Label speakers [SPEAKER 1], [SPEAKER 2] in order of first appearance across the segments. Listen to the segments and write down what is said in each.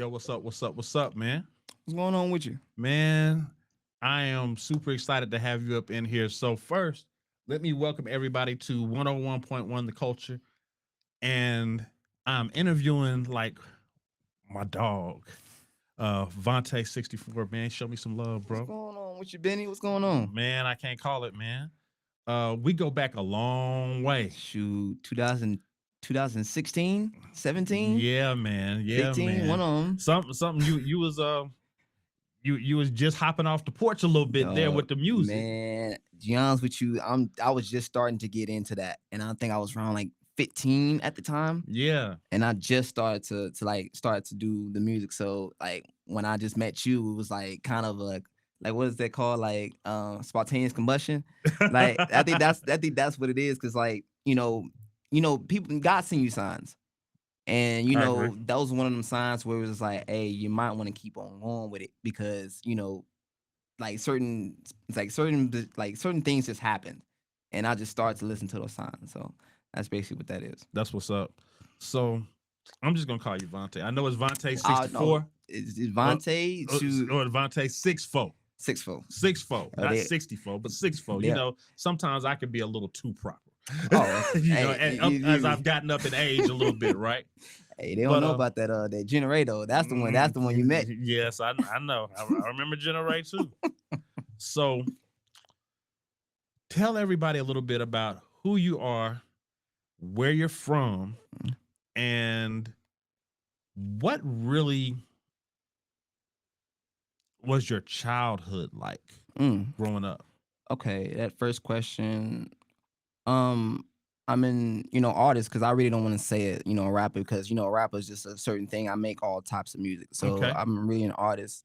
[SPEAKER 1] Yo, what's up? What's up? What's up, man?
[SPEAKER 2] What's going on with you?
[SPEAKER 1] Man, I am super excited to have you up in here. So, first, let me welcome everybody to 101.1 The Culture. And I'm interviewing like my dog, Vantae 64. Man, show me some love,
[SPEAKER 2] What's
[SPEAKER 1] bro.
[SPEAKER 2] going on with you, Benny? What's going on?
[SPEAKER 1] Man, I can't call it, man. We go back a long way.
[SPEAKER 2] Shoot, 2016, 17,
[SPEAKER 1] Yeah, man. Yeah,
[SPEAKER 2] 15, one
[SPEAKER 1] man.
[SPEAKER 2] of them.
[SPEAKER 1] Something you was just hopping off the porch a little bit there with the music.
[SPEAKER 2] Man, to be honest with you, I was just starting to get into that, and I think I was around like 15 at the time,
[SPEAKER 1] Yeah.
[SPEAKER 2] and I just started to like start to do the music. So like when I just met you, it was like kind of like what is that called? Like spontaneous combustion. Like I think that's what it is, because like people, God send you signs. And
[SPEAKER 1] I agree.
[SPEAKER 2] that was one of them signs where it was like, hey, you might want to keep on going with it, because like certain things just happened, and I just started to listen to those signs. So that's basically what that is.
[SPEAKER 1] That's what's up. So I'm just gonna call you Vontae. I know it's Vontae
[SPEAKER 2] No,
[SPEAKER 1] 64.
[SPEAKER 2] it's
[SPEAKER 1] Or,
[SPEAKER 2] Vantae to
[SPEAKER 1] or Vontae 64.
[SPEAKER 2] 6'4".
[SPEAKER 1] 64. Not
[SPEAKER 2] They
[SPEAKER 1] 64, but 64.
[SPEAKER 2] they
[SPEAKER 1] Sometimes I can be a little too proper.
[SPEAKER 2] oh
[SPEAKER 1] And
[SPEAKER 2] hey,
[SPEAKER 1] as I've gotten up in age a little bit, right?
[SPEAKER 2] hey, they don't
[SPEAKER 1] But
[SPEAKER 2] know about that generator. That's the one you met.
[SPEAKER 1] yes, I know. I remember Generate too. So tell everybody a little bit about who you are, where you're from, and what really was your childhood like
[SPEAKER 2] Mm,
[SPEAKER 1] growing up?
[SPEAKER 2] okay, that first question. Um, I'm in, artist, because I really don't want to say it, rapper, because a rapper is just a certain thing. I make all types of music, so
[SPEAKER 1] Okay.
[SPEAKER 2] I'm really an artist.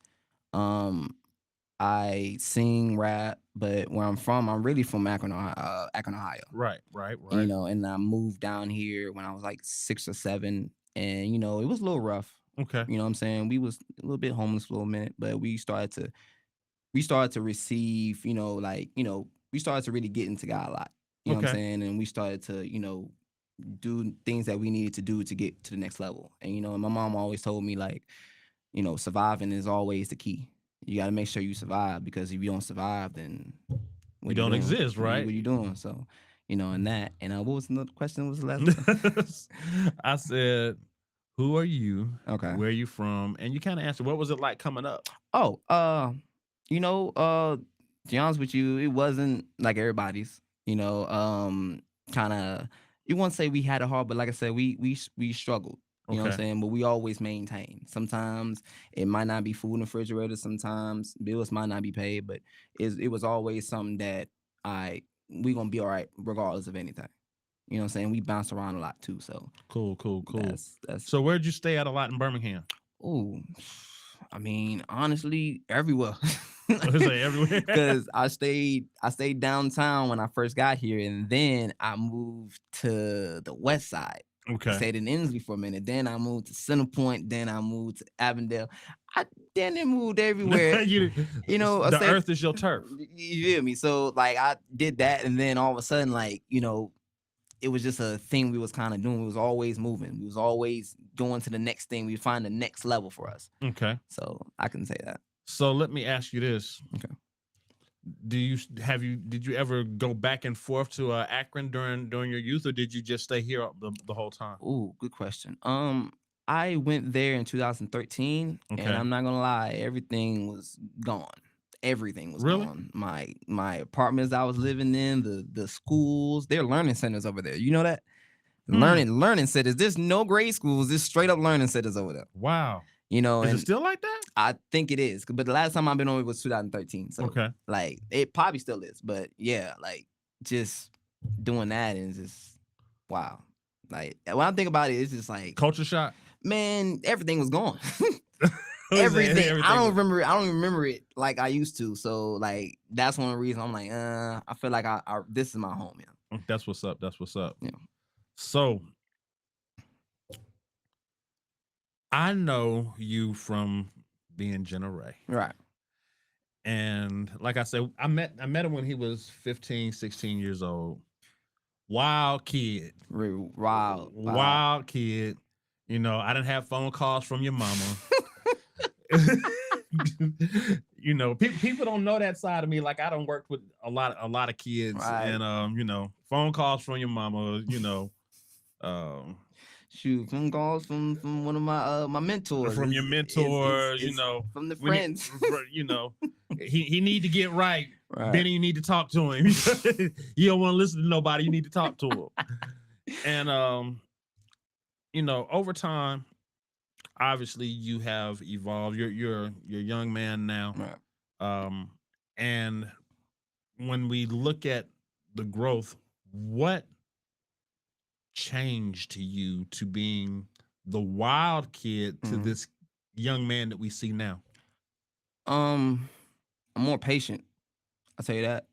[SPEAKER 2] Um, I sing, rap, but where I'm from, I'm really from Akron, Ohio.
[SPEAKER 1] Right, right, right.
[SPEAKER 2] And I moved down here when I was like 6 or 7, and it was a little rough.
[SPEAKER 1] Okay.
[SPEAKER 2] You know what I'm saying? We was a little bit homeless for a minute, but we started to receive, we started to really get into God a lot. You know what I'm
[SPEAKER 1] Okay.
[SPEAKER 2] saying? And we started to, do things that we needed to do to get to the next level. And my mom always told me, like, surviving is always the key. You got to make sure you survive, because if you don't survive, then
[SPEAKER 1] You
[SPEAKER 2] what are you
[SPEAKER 1] don't
[SPEAKER 2] doing?
[SPEAKER 1] exist, right?
[SPEAKER 2] What are you doing? So, and that. And what was another question? What was the last one?
[SPEAKER 1] I said, who are you?
[SPEAKER 2] Okay.
[SPEAKER 1] Where are you from? And you kind of answered, what was it like coming up?
[SPEAKER 2] Oh, to be honest with you, it wasn't like everybody's. Kind of, you won't say we had it hard, but like I said, we struggled. You know what I'm
[SPEAKER 1] Okay.
[SPEAKER 2] saying? But we always maintain. Sometimes it might not be food in the refrigerator. Sometimes bills might not be paid, but it was always something that I we gonna be all right regardless of anything. You know what I'm saying? We bounce around a lot too, so
[SPEAKER 1] Cool, cool, cool.
[SPEAKER 2] that's
[SPEAKER 1] So where'd you stay at a lot in Birmingham?
[SPEAKER 2] oh, I mean, honestly, everywhere.
[SPEAKER 1] Was it everywhere?
[SPEAKER 2] Cause I stayed downtown when I first got here, and then I moved to the west side. I
[SPEAKER 1] Okay.
[SPEAKER 2] stayed in Inslee for a minute. Then I moved to Centerpoint. Then I moved to Avondale. I then it moved everywhere.
[SPEAKER 1] You,
[SPEAKER 2] I
[SPEAKER 1] the
[SPEAKER 2] said,
[SPEAKER 1] earth is your turf.
[SPEAKER 2] you feel me? So like I did that, and then all of a sudden, like, it was just a thing we was kind of doing. We was always moving. We was always going to the next thing. We find the next level for us.
[SPEAKER 1] Okay.
[SPEAKER 2] So I can say that.
[SPEAKER 1] So let me ask you this.
[SPEAKER 2] Okay.
[SPEAKER 1] Did you ever go back and forth to Akron during your youth, or did you just stay here the whole time?
[SPEAKER 2] Oh, good question. I went there in 2013, and
[SPEAKER 1] Okay.
[SPEAKER 2] I'm not gonna lie, everything was gone. Everything was
[SPEAKER 1] Really?
[SPEAKER 2] gone. My apartments I was living in, the schools, they're learning centers over there. You know that?
[SPEAKER 1] Hmm.
[SPEAKER 2] Learning centers. There's no grade schools. There's straight up learning centers over there.
[SPEAKER 1] Wow. Is it
[SPEAKER 2] And
[SPEAKER 1] still like that?
[SPEAKER 2] I think it is. But the last time I've been on it was 2013. So
[SPEAKER 1] Okay.
[SPEAKER 2] like it probably still is. But yeah, like just doing that is just wow. Like when I think about it, it's just like,
[SPEAKER 1] Culture shock.
[SPEAKER 2] man, everything was gone.
[SPEAKER 1] Everything.
[SPEAKER 2] Everything. I don't remember it. I don't even remember it like I used to. So like that's one of the reasons I'm like, I feel like I this is my home, yeah.
[SPEAKER 1] That's what's up. That's what's up.
[SPEAKER 2] Yeah.
[SPEAKER 1] So I know you from being Jenna Ray.
[SPEAKER 2] Right.
[SPEAKER 1] And like I said, I met him when he was 15, 16 years old. Wild kid.
[SPEAKER 2] Wow.
[SPEAKER 1] Wild kid. I didn't have phone calls from your mama. People don't know that side of me. Like I don't work with a lot of kids,
[SPEAKER 2] Right.
[SPEAKER 1] and phone calls from your mama. Um,
[SPEAKER 2] Shoot, phone calls from one of my mentors
[SPEAKER 1] from your mentor.
[SPEAKER 2] is from the
[SPEAKER 1] We need,
[SPEAKER 2] friends.
[SPEAKER 1] he need to get right.
[SPEAKER 2] Right.
[SPEAKER 1] Benny, you need to talk to him. You don't want to listen to nobody. You need to talk to him. And over time, obviously, you have evolved. You're a young man now.
[SPEAKER 2] Right.
[SPEAKER 1] Um, and when we look at the growth, what changed to you to being the wild kid to
[SPEAKER 2] Mhm.
[SPEAKER 1] this young man that we see now?
[SPEAKER 2] Um, I'm more patient. I'll tell you that.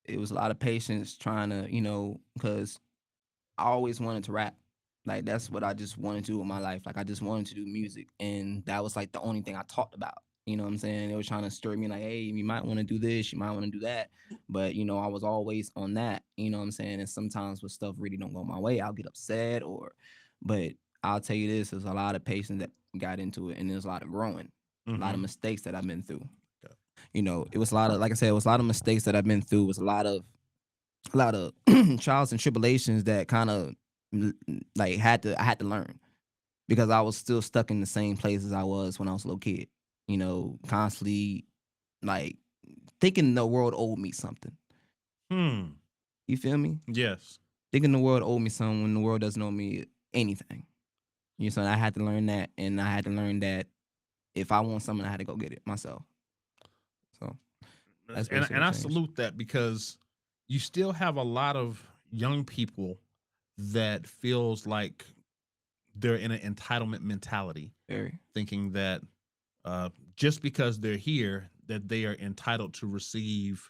[SPEAKER 2] It was a lot of patience trying to, because I always wanted to rap. Like that's what I just wanted to do with my life. Like I just wanted to do music, and that was like the only thing I talked about. You know what I'm saying? They were trying to stir me like, hey, you might want to do this, you might want to do that. But I was always on that. You know what I'm saying? And sometimes when stuff really don't go my way, I'll get upset but I'll tell you this: there's a lot of patience that got into it, and there's a lot of growing, a lot of
[SPEAKER 1] Mm-hmm.
[SPEAKER 2] mistakes that I've been through. It was a lot of, like I said, it was a lot of mistakes that I've been through. It was a lot of trials and tribulations that kind of like I had to learn because I was still stuck in the same place as I was when I was a little kid. Constantly like thinking the world owed me something.
[SPEAKER 1] Hmm.
[SPEAKER 2] You feel me?
[SPEAKER 1] Yes.
[SPEAKER 2] Thinking the world owed me something when the world doesn't owe me anything. So I had to learn that, and I had to learn that if I want something, I had to go get it myself. So that's basically
[SPEAKER 1] And
[SPEAKER 2] what
[SPEAKER 1] I
[SPEAKER 2] changed.
[SPEAKER 1] salute that because you still have a lot of young people that feels like they're in an entitlement mentality,
[SPEAKER 2] Very
[SPEAKER 1] thinking that just because they're here, that they are entitled to receive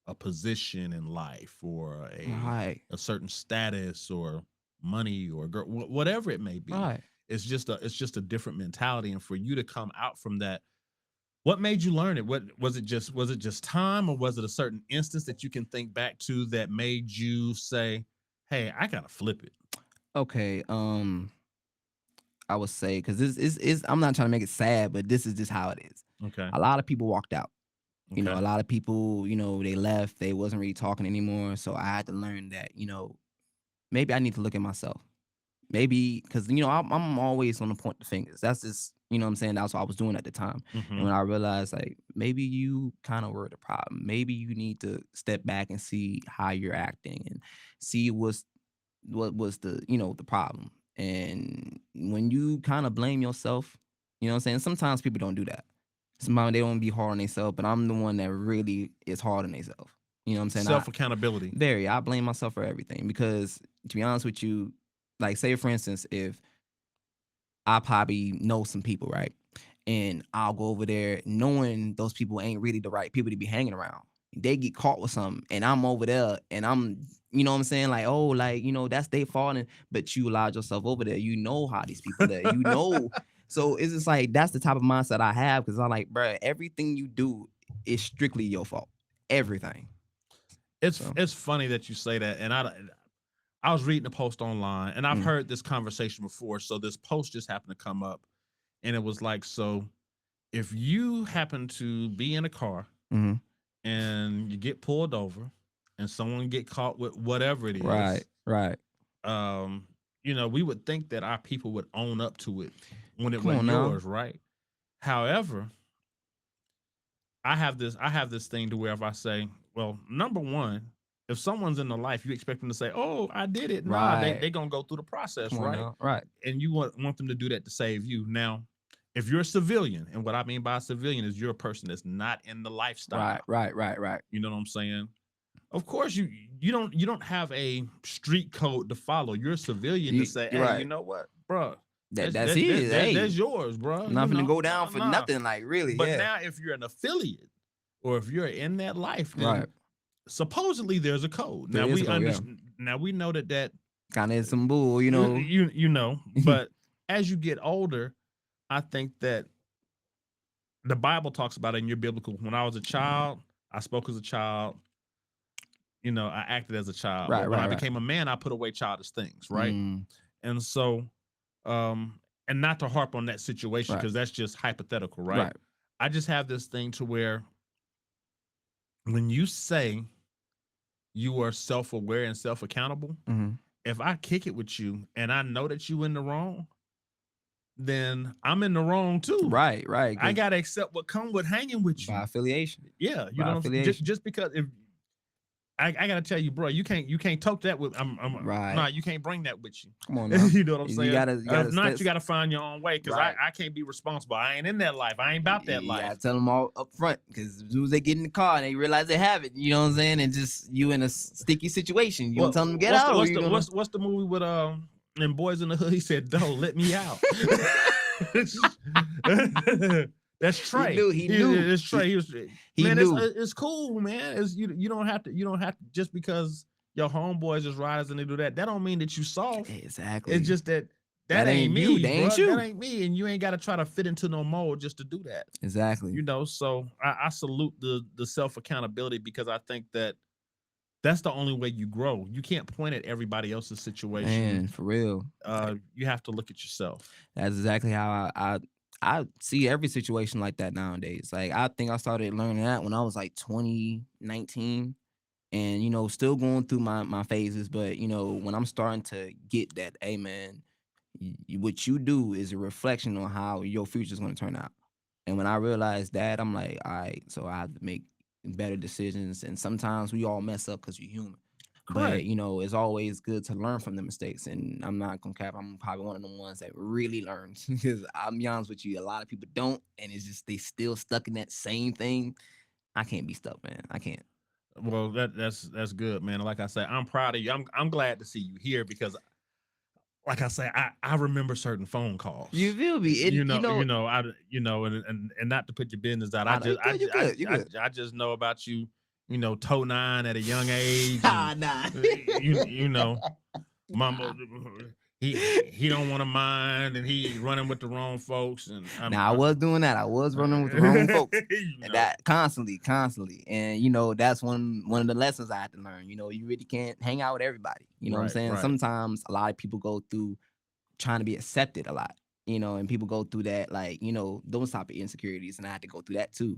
[SPEAKER 1] a position in life or
[SPEAKER 2] right,
[SPEAKER 1] a certain status or money or whatever it may be.
[SPEAKER 2] right.
[SPEAKER 1] It's just a different mentality, and for you to come out from that, what made you learn it? What was it just time, or was it a certain instance that you can think back to that made you say, "Hey, I gotta flip it"?
[SPEAKER 2] Okay. I would say because this is I'm not trying to make it sad, but this is just how it is.
[SPEAKER 1] Okay,
[SPEAKER 2] A lot of people walked out.
[SPEAKER 1] okay,
[SPEAKER 2] A lot of people, they left. They wasn't really talking anymore. So I had to learn that, maybe I need to look at myself. Maybe because I'm always on the point the fingers. That's just what I'm saying. That's what I was doing at the time. And
[SPEAKER 1] mm-hmm.
[SPEAKER 2] when I realized like maybe you kind of were the problem. Maybe you need to step back and see how you're acting and see what was the problem. And when you kind of blame yourself, what I'm saying? Sometimes people don't do that. Sometimes they don't be hard on themselves, but I'm the one that really is hard on themselves. You know what I'm saying?
[SPEAKER 1] Self accountability.
[SPEAKER 2] I blame myself for everything because to be honest with you, like say for instance, if I probably know some people, right? And I'll go over there knowing those people ain't really the right people to be hanging around. They get caught with something, and I'm over there, and I'm, you know what I'm saying? Like, oh, like, that's their fault. But you allowed yourself over there. You know how these people there. So it's just like, that's the type of mindset I have because I'm like, bruh, everything you do is strictly your fault. Everything.
[SPEAKER 1] it's
[SPEAKER 2] So,
[SPEAKER 1] it's funny that you say that, and I was reading a post online, and I've
[SPEAKER 2] mm,
[SPEAKER 1] heard this conversation before. So this post just happened to come up, and it was like, so if you happen to be in a car
[SPEAKER 2] mm-hmm.
[SPEAKER 1] and you get pulled over, and someone get caught with whatever it
[SPEAKER 2] Right,
[SPEAKER 1] is,
[SPEAKER 2] right.
[SPEAKER 1] um, we would think that our people would own up to it when it
[SPEAKER 2] Come
[SPEAKER 1] wasn't
[SPEAKER 2] on now.
[SPEAKER 1] yours, right? However, I have this thing to where if I say, well, number one, if someone's in the life, you expect them to say, "Oh, I did it." Nah, they
[SPEAKER 2] Right.
[SPEAKER 1] they gonna go through the process,
[SPEAKER 2] Come on
[SPEAKER 1] right?
[SPEAKER 2] now. Right.
[SPEAKER 1] And you want them to do that to save you. Now, if you're a civilian, and what I mean by a civilian is you're a person that's not in the
[SPEAKER 2] Right,
[SPEAKER 1] lifestyle.
[SPEAKER 2] right, right, right.
[SPEAKER 1] You know what I'm saying? Of course, you don't have a street code to follow. You're a civilian to say,
[SPEAKER 2] You're
[SPEAKER 1] "Hey, you
[SPEAKER 2] right.
[SPEAKER 1] know what, bro?
[SPEAKER 2] That
[SPEAKER 1] That's
[SPEAKER 2] that's
[SPEAKER 1] that's
[SPEAKER 2] it.
[SPEAKER 1] that's, that's,
[SPEAKER 2] Hey,
[SPEAKER 1] that's yours, bro.
[SPEAKER 2] I'm not gonna go down
[SPEAKER 1] Nah,
[SPEAKER 2] for
[SPEAKER 1] nah."
[SPEAKER 2] nothing. Like really,
[SPEAKER 1] But
[SPEAKER 2] yeah.
[SPEAKER 1] now, if you're an affiliate or if you're in that life, then
[SPEAKER 2] Right.
[SPEAKER 1] supposedly there's a code.
[SPEAKER 2] There
[SPEAKER 1] Now
[SPEAKER 2] is a
[SPEAKER 1] we
[SPEAKER 2] go. Yeah.
[SPEAKER 1] understand. Now we know that
[SPEAKER 2] Kind of some bull.
[SPEAKER 1] but as you get older, I think that the Bible talks about it in your biblical. When I was a
[SPEAKER 2] Right.
[SPEAKER 1] child, I spoke as a child. I acted as a child. But
[SPEAKER 2] Right.
[SPEAKER 1] when I
[SPEAKER 2] Right. Right.
[SPEAKER 1] became a man, I put away childish things, right?
[SPEAKER 2] Mm,
[SPEAKER 1] And so, um, and not to harp on that situation
[SPEAKER 2] Right.
[SPEAKER 1] because that's just hypothetical, right?
[SPEAKER 2] Right.
[SPEAKER 1] I just have this thing to where when you say you are self-aware and self-accountable,
[SPEAKER 2] Mm-hmm.
[SPEAKER 1] if I kick it with you and I know that you in the wrong, then I'm in the wrong too.
[SPEAKER 2] Right. Right.
[SPEAKER 1] I
[SPEAKER 2] Because
[SPEAKER 1] gotta accept what come with hanging with
[SPEAKER 2] by
[SPEAKER 1] you.
[SPEAKER 2] affiliation.
[SPEAKER 1] Yeah, you
[SPEAKER 2] By
[SPEAKER 1] know what I'm saying? Just,
[SPEAKER 2] affiliation.
[SPEAKER 1] just because if I gotta tell you, bro, you can't talk that with
[SPEAKER 2] Right.
[SPEAKER 1] nah, you can't bring that with you.
[SPEAKER 2] Come on now.
[SPEAKER 1] You know what I'm
[SPEAKER 2] You
[SPEAKER 1] saying?
[SPEAKER 2] gotta you
[SPEAKER 1] If
[SPEAKER 2] gotta
[SPEAKER 1] not,
[SPEAKER 2] st-
[SPEAKER 1] you gotta find your own way because
[SPEAKER 2] right.
[SPEAKER 1] I can't be responsible. I ain't in that life. I ain't about that
[SPEAKER 2] You
[SPEAKER 1] life.
[SPEAKER 2] gotta tell them all up front, because as soon as they get in the car and they realize they have it, you know what I'm saying, and just you in a sticky situation, you gonna tell them to get
[SPEAKER 1] What's the
[SPEAKER 2] out, or
[SPEAKER 1] what's
[SPEAKER 2] you
[SPEAKER 1] the
[SPEAKER 2] gonna?
[SPEAKER 1] what's the movie with and Boys in the Hood? He said, "Don't let me out." That's
[SPEAKER 2] He
[SPEAKER 1] Trey.
[SPEAKER 2] knew. He knew.
[SPEAKER 1] It's Trey.
[SPEAKER 2] He
[SPEAKER 1] Man.
[SPEAKER 2] knew.
[SPEAKER 1] It's cool, man. It's you don't have to just because your homeboys is riders and they do that. That don't mean that you soft. It's
[SPEAKER 2] Exactly.
[SPEAKER 1] just that
[SPEAKER 2] That
[SPEAKER 1] ain't
[SPEAKER 2] ain't you.
[SPEAKER 1] me,
[SPEAKER 2] They ain't
[SPEAKER 1] bro. That
[SPEAKER 2] you.
[SPEAKER 1] ain't me, and you ain't got to try to fit into no mold just to do that.
[SPEAKER 2] Exactly.
[SPEAKER 1] So I salute the self accountability because I think that that's the only way you grow. You can't point at everybody else's situation.
[SPEAKER 2] Man, for real.
[SPEAKER 1] You have to look at yourself.
[SPEAKER 2] That's exactly how I see every situation like that nowadays. Like, I think I started learning that when I was like 2019, and still going through my phases, but when I'm starting to get that, hey man, what you do is a reflection on how your future is going to turn out. And when I realized that, I'm like, all right, so I have to make better decisions. And sometimes we all mess up because we're human. But
[SPEAKER 1] Correct.
[SPEAKER 2] it's always good to learn from the mistakes. And I'm not gonna cap, I'm probably one of the ones that really learns. Because I'm be honest with you, a lot of people don't, and it's just they still stuck in that same thing. I can't be stuck, man. I can't.
[SPEAKER 1] Well, that's good, man. Like I say, I'm proud of you. I'm glad to see you here because, like I say, I remember certain phone calls.
[SPEAKER 2] You feel me? And
[SPEAKER 1] And not to put your business out.
[SPEAKER 2] I know you good, you good, you good.
[SPEAKER 1] I just know about you. Toe nine at a young age, and
[SPEAKER 2] Nah.
[SPEAKER 1] you know, mama, he don't want to mind, and he running with the wrong folks, and
[SPEAKER 2] Now I was doing that. I was running with the wrong folks.
[SPEAKER 1] you
[SPEAKER 2] And
[SPEAKER 1] know,
[SPEAKER 2] that constantly. And that's one of the lessons I had to learn. You really can't hang out with everybody. You know what I'm
[SPEAKER 1] right,
[SPEAKER 2] saying?
[SPEAKER 1] right.
[SPEAKER 2] Sometimes a lot of people go through trying to be accepted a lot. And people go through that, like, those type of insecurities. And I had to go through that too.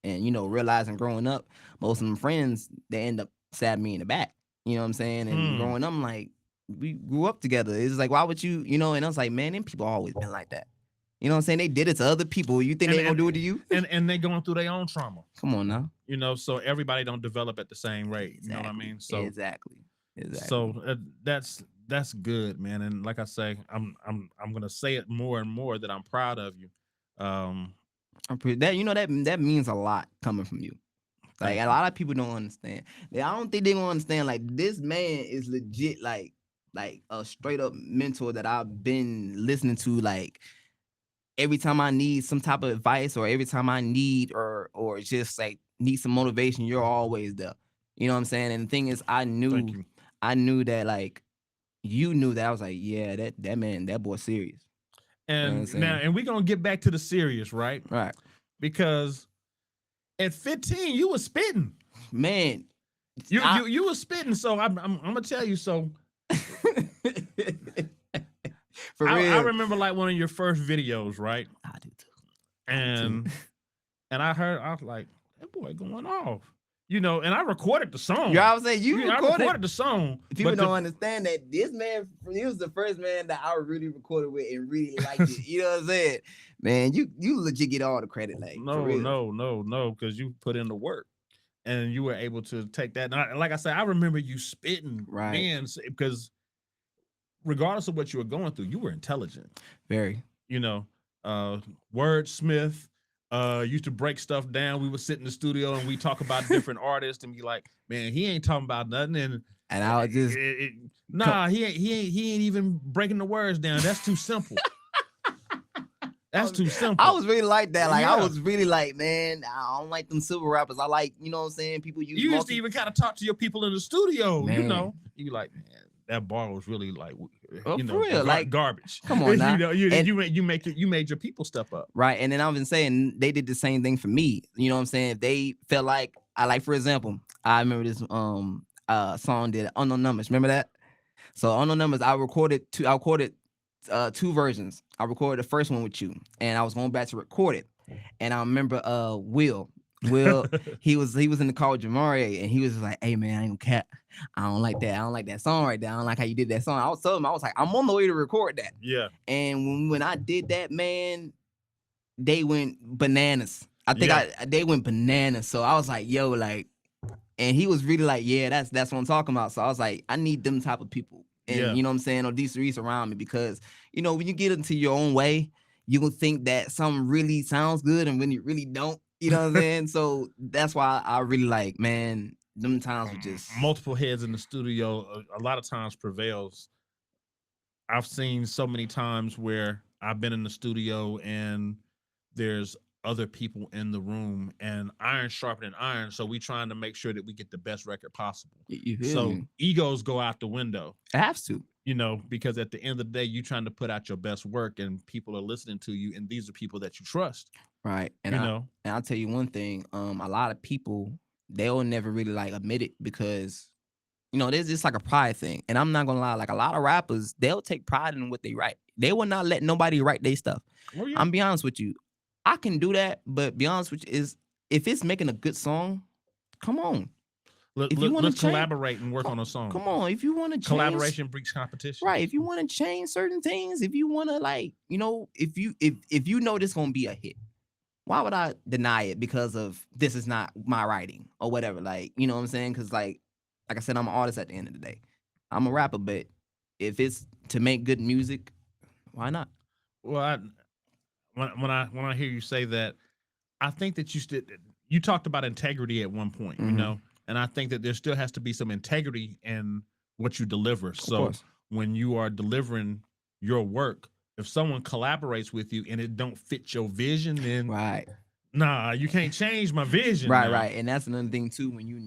[SPEAKER 2] And realizing growing up, most of them friends, they end up stabbing me in the back. You know what I'm saying? And
[SPEAKER 1] Hmm.
[SPEAKER 2] growing up, I'm like, we grew up together. It's like, why would you, and I was like, man, them people always been like that. You know what I'm saying? They did it to other people. You think they ain't gonna do it to you?
[SPEAKER 1] And they going through their own trauma.
[SPEAKER 2] Come on now.
[SPEAKER 1] So everybody don't develop at the same rate. You know what I mean? So
[SPEAKER 2] Exactly.
[SPEAKER 1] that's good, man. And like I say, I'm gonna say it more and more that I'm proud of you. Um,
[SPEAKER 2] I'm pretty that means a lot coming from you. Like,
[SPEAKER 1] Thank
[SPEAKER 2] a
[SPEAKER 1] you.
[SPEAKER 2] lot of people don't understand. I don't think they gonna understand. Like, this man is legit, like a straight up mentor that I've been listening to. Like, every time I need some type of advice, or every time I need or just like need some motivation, you're always there. You know what I'm saying? And the thing is, I
[SPEAKER 1] Thank
[SPEAKER 2] knew
[SPEAKER 1] you.
[SPEAKER 2] that, like, you knew that. I was like, yeah, that man, that boy serious. You know what I'm
[SPEAKER 1] And now,
[SPEAKER 2] saying?
[SPEAKER 1] and we're gonna get back to the serious, right?
[SPEAKER 2] Right.
[SPEAKER 1] Because at 15, you was spitting.
[SPEAKER 2] Man.
[SPEAKER 1] You was spitting. So I'm gonna tell you. So
[SPEAKER 2] For
[SPEAKER 1] I
[SPEAKER 2] real.
[SPEAKER 1] remember like one of your first videos, right?
[SPEAKER 2] I do too.
[SPEAKER 1] And I was like, that boy going off. And I recorded the song.
[SPEAKER 2] You know what I'm saying?
[SPEAKER 1] I recorded the song.
[SPEAKER 2] People don't understand that this man, he was the first man that I really recorded with and really liked it. You know what I'm saying? Man, you legit get all the credit, like, for real.
[SPEAKER 1] No, because you put in the work and you were able to take that. And like I said, I remember you spitting,
[SPEAKER 2] Right.
[SPEAKER 1] man, because regardless of what you were going through, you were intelligent.
[SPEAKER 2] Very.
[SPEAKER 1] Wordsmith, used to break stuff down. We would sit in the studio and we talk about different artists and be like, man, he ain't talking about nothing.
[SPEAKER 2] And I was just
[SPEAKER 1] he ain't even breaking the words down. That's too simple. That's too simple.
[SPEAKER 2] I was really like that. Like,
[SPEAKER 1] Yeah.
[SPEAKER 2] I was really like, man, I don't like them civil rappers. I like, you know what I'm saying? People use
[SPEAKER 1] You used to even kind of talk to your people in the studio.
[SPEAKER 2] Man.
[SPEAKER 1] You like, man, that bar was really like,
[SPEAKER 2] for real, like,
[SPEAKER 1] garbage.
[SPEAKER 2] Come on now.
[SPEAKER 1] You made your people step up.
[SPEAKER 2] Right. And then I've been saying they did the same thing for me. You know what I'm saying? They felt like, for example, I remember this song did Unknown Numbers. Remember that? So Unknown Numbers, I recorded two versions. I recorded the first one with you, and I was going back to record it. And I remember Will, he was in the car with Jamari, and he was just like, "Hey man, I ain't gonna cap. I don't like that. I don't like that song right there. I don't like how you did that song." I was telling him, I was like, "I'm on the way to record that."
[SPEAKER 1] Yeah.
[SPEAKER 2] And when I did that, man, they went bananas. I think
[SPEAKER 1] Yeah.
[SPEAKER 2] they went bananas. So I was like, "Yo, like," and he was really like, "Yeah, that's what I'm talking about." So I was like, "I need them type of people," and
[SPEAKER 1] Yeah.
[SPEAKER 2] you know what I'm saying, or decent reason around me, because when you get into your own way, you will think that something really sounds good, and when you really don't, you know what I'm saying. So that's why I really like, man, them times were just
[SPEAKER 1] Multiple heads in the studio a lot of times prevails. I've seen so many times where I've been in the studio and there's other people in the room and iron sharpening iron. So we trying to make sure that we get the best record possible.
[SPEAKER 2] you feel
[SPEAKER 1] So
[SPEAKER 2] me?
[SPEAKER 1] egos go out the window,
[SPEAKER 2] It has to,
[SPEAKER 1] because at the end of the day, you trying to put out your best work and people are listening to you. And these are people that you trust,
[SPEAKER 2] right? And
[SPEAKER 1] you know?
[SPEAKER 2] I'll tell you one thing. A lot of people, they'll never really like admit it, because there's just like a pride thing. And I'm not gonna lie, like a lot of rappers, they'll take pride in what they write. They will not let nobody write their stuff.
[SPEAKER 1] Oh, yeah.
[SPEAKER 2] I'm be honest with you. I can do that, but be honest with you, is if it's making a good song, come on. If you want to
[SPEAKER 1] Let's
[SPEAKER 2] change,
[SPEAKER 1] collaborate and work on a song.
[SPEAKER 2] come on. If you want to change,
[SPEAKER 1] Collaboration breeds competition.
[SPEAKER 2] right? If you want to change certain things, if you want to, like, if you know this gonna be a hit, why would I deny it because of this is not my writing or whatever? Like, you know what I'm saying? Because like I said, I'm an artist at the end of the day. I'm a rapper, but if it's to make good music, why not?
[SPEAKER 1] Well, when I hear you say that, I think that you talked about integrity at one point,
[SPEAKER 2] Mhm.
[SPEAKER 1] and I think that there still has to be some integrity in what you deliver.
[SPEAKER 2] Of
[SPEAKER 1] So
[SPEAKER 2] course.
[SPEAKER 1] when you are delivering your work, if someone collaborates with you and it don't fit your vision, then
[SPEAKER 2] Right.
[SPEAKER 1] nah, you can't change my vision
[SPEAKER 2] Right,
[SPEAKER 1] now.
[SPEAKER 2] right. And that's another thing too, when you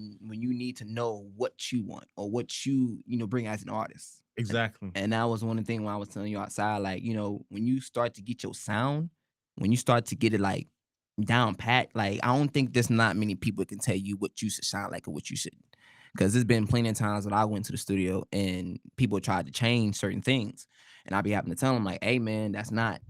[SPEAKER 2] need to know what you want or what you bring as an artist.
[SPEAKER 1] Exactly.
[SPEAKER 2] And that was one of the things when I was telling you outside, like, when you start to get your sound, when you start to get it like down pat, like I don't think there's not many people that can tell you what you should sound like or what you shouldn't. Because there's been plenty of times when I went to the studio and people tried to change certain things. And I'd be having to tell them, like, hey man, that's not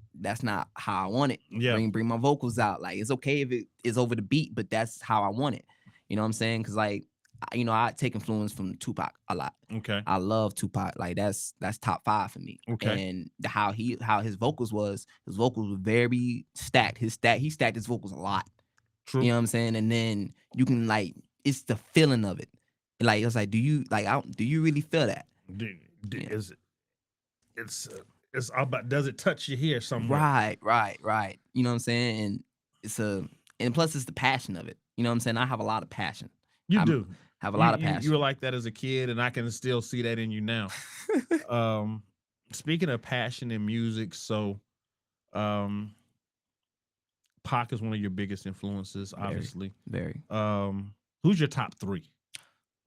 [SPEAKER 2] how I want it.
[SPEAKER 1] Yeah.
[SPEAKER 2] Bring my vocals out. Like, it's okay if it is over the beat, but that's how I want it. You know what I'm saying? Because like, I take influence from Tupac a lot.
[SPEAKER 1] Okay.
[SPEAKER 2] I love Tupac. Like that's top 5 for me.
[SPEAKER 1] Okay.
[SPEAKER 2] And how his vocals were very stacked. He stacked his vocals a lot.
[SPEAKER 1] True.
[SPEAKER 2] You know what I'm saying? And then you can like, it's the feeling of it. Like it's like, do you really feel that? Yeah.
[SPEAKER 1] It's all about, does it touch you here somewhere?
[SPEAKER 2] Right. You know what I'm saying? And and plus it's the passion of it. You know what I'm saying? I have a lot of passion.
[SPEAKER 1] You do
[SPEAKER 2] have a lot of passion.
[SPEAKER 1] You were like that as a kid, and I can still see that in you now. Speaking of passion in music, so Pac is one of your biggest influences, obviously.
[SPEAKER 2] Very.
[SPEAKER 1] Who's your top 3?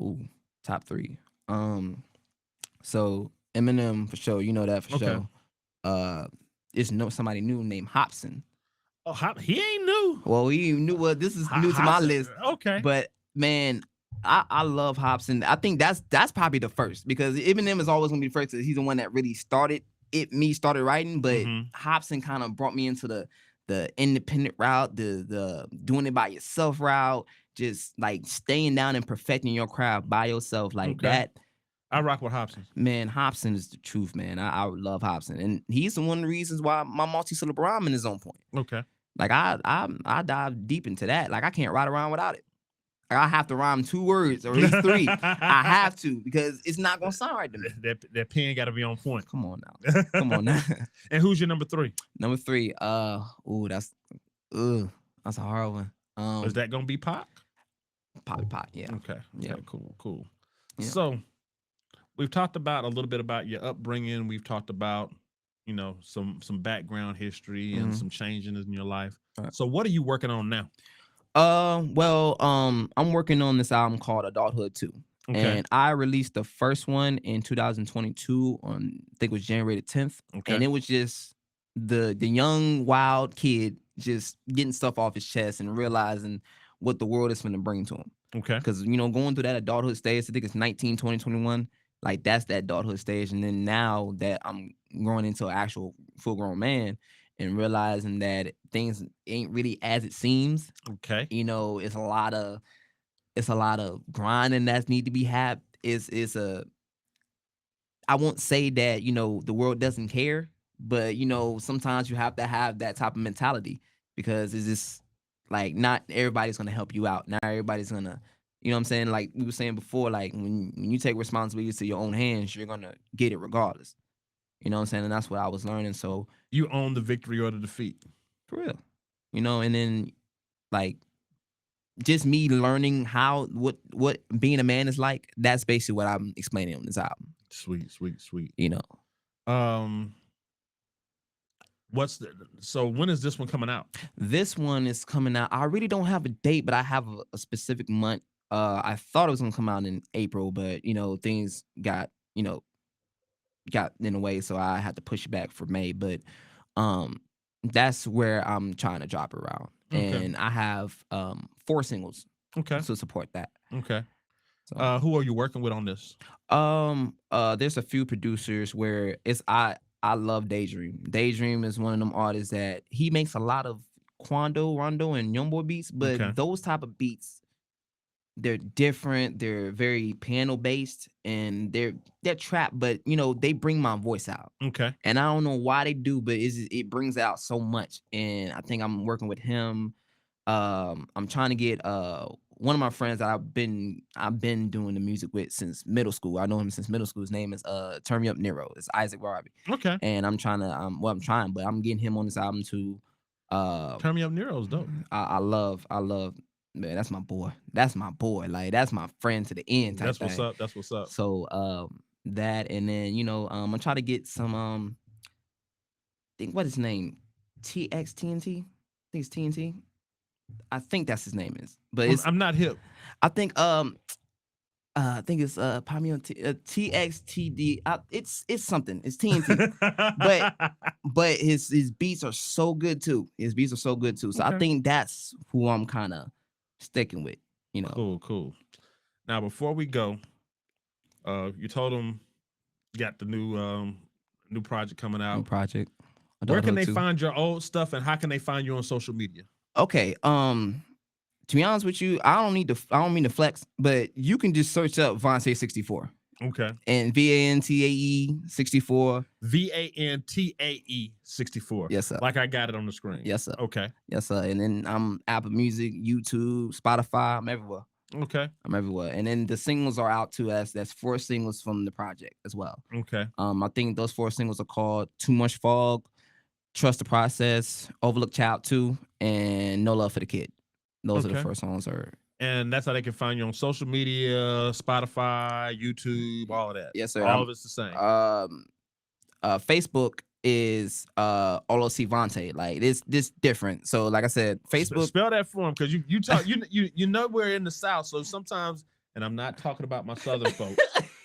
[SPEAKER 2] Ooh, top 3. So Eminem for sure, you know that for
[SPEAKER 1] Okay.
[SPEAKER 2] sure. It's somebody new named Hopsin.
[SPEAKER 1] Oh, he ain't new.
[SPEAKER 2] Well, he knew. Well, this is new to my list.
[SPEAKER 1] Okay.
[SPEAKER 2] But man, I love Hopsin. I think that's probably the first, because Eminem is always gonna be the first, because he's the one that really started writing. But Hopsin kind of brought me into the independent route, the doing it by yourself route, just like staying down and perfecting your craft by yourself, like that.
[SPEAKER 1] I rock with Hopsin.
[SPEAKER 2] Man, Hopsin is the truth, man. I love Hopsin, and he's one of the reasons why my multi-syllable rhyming is on point.
[SPEAKER 1] Okay.
[SPEAKER 2] Like I dive deep into that. Like I can't ride around without it. Like, I have to rhyme 2 words or at least 3. I have to, because it's not gonna sound right to me.
[SPEAKER 1] That pen got to be on point.
[SPEAKER 2] Come on now.
[SPEAKER 1] And who's your number 3?
[SPEAKER 2] Number 3, that's a hard one.
[SPEAKER 1] Is that gonna be Pac?
[SPEAKER 2] Probably Pac, yeah.
[SPEAKER 1] Okay.
[SPEAKER 2] Yeah.
[SPEAKER 1] Cool.
[SPEAKER 2] Yeah.
[SPEAKER 1] So we've talked about a little bit about your upbringing. We've talked about, some background history and some changes in your life.
[SPEAKER 2] Right.
[SPEAKER 1] So what are you working on now?
[SPEAKER 2] I'm working on this album called Adulthood 2.
[SPEAKER 1] Okay.
[SPEAKER 2] And I released the first one in 2022 on, I think it was January the 10th.
[SPEAKER 1] Okay.
[SPEAKER 2] And it was just the young, wild kid just getting stuff off his chest and realizing what the world is going to bring to him.
[SPEAKER 1] Okay.
[SPEAKER 2] Because, going through that adulthood stage, I think it's 19, 20, 21. Like that's that adulthood stage. And then now that I'm growing into an actual full grown man and realizing that things ain't really as it seems,
[SPEAKER 1] Okay.
[SPEAKER 2] it's a lot of grinding that need to be had. Is a I won't say that, the world doesn't care, but sometimes you have to have that type of mentality because it's just like not everybody's gonna help you out. Not everybody's gonna, what I'm saying? Like we were saying before, like when you take responsibility to your own hands, you're gonna get it regardless. You know what I'm saying? And that's what I was learning. So
[SPEAKER 1] You own the victory or the defeat.
[SPEAKER 2] for real, and then like just me learning what being a man is like. That's basically what I'm explaining on this album.
[SPEAKER 1] Sweet, sweet, sweet.
[SPEAKER 2] You know.
[SPEAKER 1] Um, so when is this one coming out?
[SPEAKER 2] This one is coming out. I really don't have a date, but I have a specific month. I thought it was gonna come out in April, but things got in the way, so I had to push it back for May. But that's where I'm trying to drop it around,
[SPEAKER 1] Okay.
[SPEAKER 2] and I have 4 singles
[SPEAKER 1] Okay.
[SPEAKER 2] to support that.
[SPEAKER 1] Okay.
[SPEAKER 2] So,
[SPEAKER 1] Who are you working with on this?
[SPEAKER 2] there's a few producers where I love Daydream. Daydream is one of them artists that he makes a lot of Quando, Rondo, and Youngboy beats, but
[SPEAKER 1] Okay.
[SPEAKER 2] those type of beats, they're different. They're very piano based, and they're trap, but they bring my voice out.
[SPEAKER 1] Okay.
[SPEAKER 2] And I don't know why they do, but it brings out so much. And I think I'm working with him. I'm trying to get one of my friends that I've been doing the music with since middle school. I know him since middle school. His name is Turn Me Up Nero. It's Isaac Robbie.
[SPEAKER 1] Okay.
[SPEAKER 2] And I'm trying to I'm trying, but I'm getting him on this album too.
[SPEAKER 1] Turn Me Up Nero's dope.
[SPEAKER 2] I love man, that's my boy. That's my boy. Like that's my friend to the end type
[SPEAKER 1] That's what's
[SPEAKER 2] thing.
[SPEAKER 1] up. That's what's up.
[SPEAKER 2] So that, and then I'm gonna try to get some think what his name? TXTNT? I think it's TNT. I think that's his name is. But
[SPEAKER 1] I'm not hip.
[SPEAKER 2] I think it's Pamion TXTD. It's something. It's TNT. But his beats are so good too. His beats are so good too. So I
[SPEAKER 1] Okay.
[SPEAKER 2] think that's who I'm kind of sticking with.
[SPEAKER 1] Cool. Now before we go, you told them you got the new project coming
[SPEAKER 2] New
[SPEAKER 1] out.
[SPEAKER 2] project.
[SPEAKER 1] Where can
[SPEAKER 2] Adulthood
[SPEAKER 1] they
[SPEAKER 2] too.
[SPEAKER 1] find your old stuff, and how can they find you on social media?
[SPEAKER 2] Okay. To be honest with you, I don't mean to flex, but you can just search up Vantae 64.
[SPEAKER 1] Okay.
[SPEAKER 2] And VANTAE 64.
[SPEAKER 1] VANTAE 64.
[SPEAKER 2] Yes, sir.
[SPEAKER 1] Like I got it on the screen.
[SPEAKER 2] Yes, sir.
[SPEAKER 1] Okay.
[SPEAKER 2] Yes, sir. And then I'm Apple Music, YouTube, Spotify. I'm everywhere.
[SPEAKER 1] Okay.
[SPEAKER 2] I'm everywhere. And then the singles are out too. That's 4 singles from the project as well.
[SPEAKER 1] Okay.
[SPEAKER 2] I think those 4 singles are called Too Much Fog, Trust the Process, Overlooked Child 2, and No Love for the Kid. Those are the first songs.
[SPEAKER 1] And that's how they can find you on social media, Spotify, YouTube, all of that.
[SPEAKER 2] Yes, sir.
[SPEAKER 1] All of it's the same.
[SPEAKER 2] Facebook is OLC Vantae. Like this different. So like I said, Facebook.
[SPEAKER 1] Spell that for him, because you talk you know we're in the South, so sometimes, and I'm not talking about my Southern folks,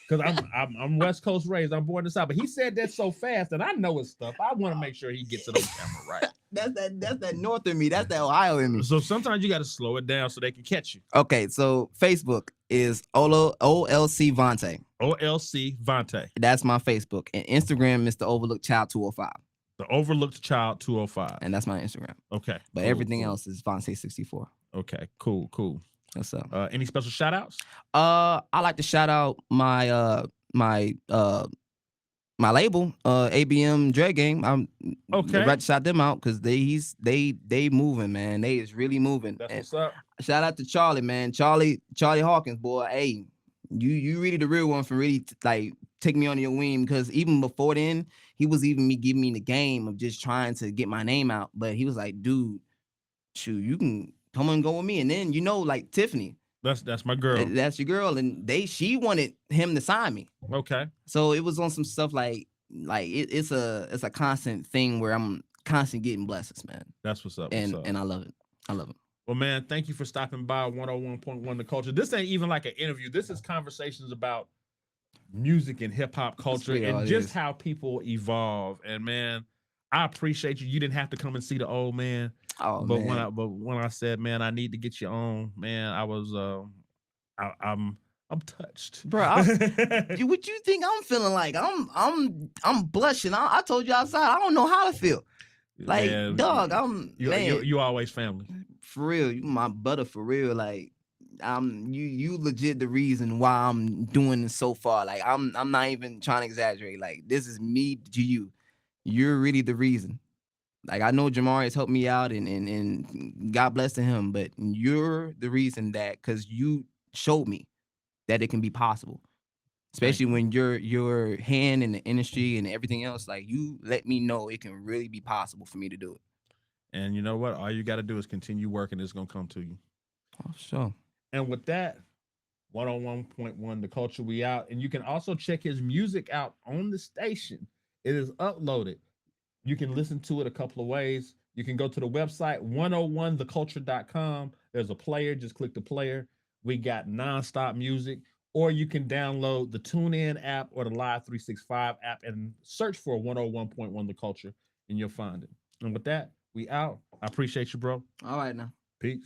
[SPEAKER 1] because I'm West Coast raised. I'm born in the South, but he said that so fast, and I know his stuff. I want to make sure he gets it on camera right.
[SPEAKER 2] That's that North in me. That's that Ohio in me.
[SPEAKER 1] So sometimes you got to slow it down so they can catch you.
[SPEAKER 2] Okay, so Facebook is OLC Vantae.
[SPEAKER 1] OLC Vantae.
[SPEAKER 2] That's my Facebook. And Instagram is the Overlooked Child 205.
[SPEAKER 1] The Overlooked Child 205.
[SPEAKER 2] And that's my Instagram.
[SPEAKER 1] Okay.
[SPEAKER 2] But everything else is Vantae 64.
[SPEAKER 1] Okay, cool.
[SPEAKER 2] What's up?
[SPEAKER 1] Any special shout outs?
[SPEAKER 2] I like to shout out my my label, ABM Dread Game. I'm
[SPEAKER 1] okay.
[SPEAKER 2] Right to shout them out because they moving, man. They is really moving.
[SPEAKER 1] That's what's up.
[SPEAKER 2] Shout out to Charlie, man. Charlie Hawkins, boy. Hey, you really the real one for really like take me under your wing, because even before then, he was even giving me the game of just trying to get my name out. But he was like, dude, shoot, you can come and go with me. And then like Tiffany.
[SPEAKER 1] That's my girl.
[SPEAKER 2] That's your girl, and she wanted him to sign me.
[SPEAKER 1] Okay.
[SPEAKER 2] So it was on some stuff like it's a constant thing where I'm constantly getting blessings, man.
[SPEAKER 1] That's what's up.
[SPEAKER 2] And I love it. I love it.
[SPEAKER 1] Well, man, thank you for stopping by 101.1 The Culture. This ain't even like an interview. This is conversations about music and hip hop culture and just how people evolve. And man, I appreciate you. You didn't have to come and see the old man.
[SPEAKER 2] Oh,
[SPEAKER 1] but
[SPEAKER 2] man.
[SPEAKER 1] when I said, man, I need to get you on, man, I was I'm I'm touched.
[SPEAKER 2] Bro, what you think I'm feeling like? I'm blushing. I told you outside. I don't know how to feel. Like,
[SPEAKER 1] Man,
[SPEAKER 2] dog, I'm man,
[SPEAKER 1] you always family.
[SPEAKER 2] for real. You my butter for real. Like, you legit the reason why I'm doing this so far. Like, I'm not even trying to exaggerate. Like, this is me to you. You're really the reason. Like, I know Jamari has helped me out, and God bless to him, but you're the reason that, because you showed me that it can be possible.
[SPEAKER 1] Thank
[SPEAKER 2] Especially
[SPEAKER 1] you.
[SPEAKER 2] when your hand in the industry and everything else, like, you let me know it can really be possible for me to do it.
[SPEAKER 1] And you know what? All you got to do is continue working. It's gonna come to you.
[SPEAKER 2] Oh, sure.
[SPEAKER 1] And with that, 101.1 The Culture, we out. And you can also check his music out on the station. It is uploaded. You can listen to it a couple of ways. You can go to the website 101theculture.com. There's a player, just click the player. We got nonstop music. Or you can download the TuneIn app or the Live 365 app and search for 101.1 The Culture, and you'll find it. And with that, we out. I appreciate you, bro.
[SPEAKER 2] All right now.
[SPEAKER 1] Peace.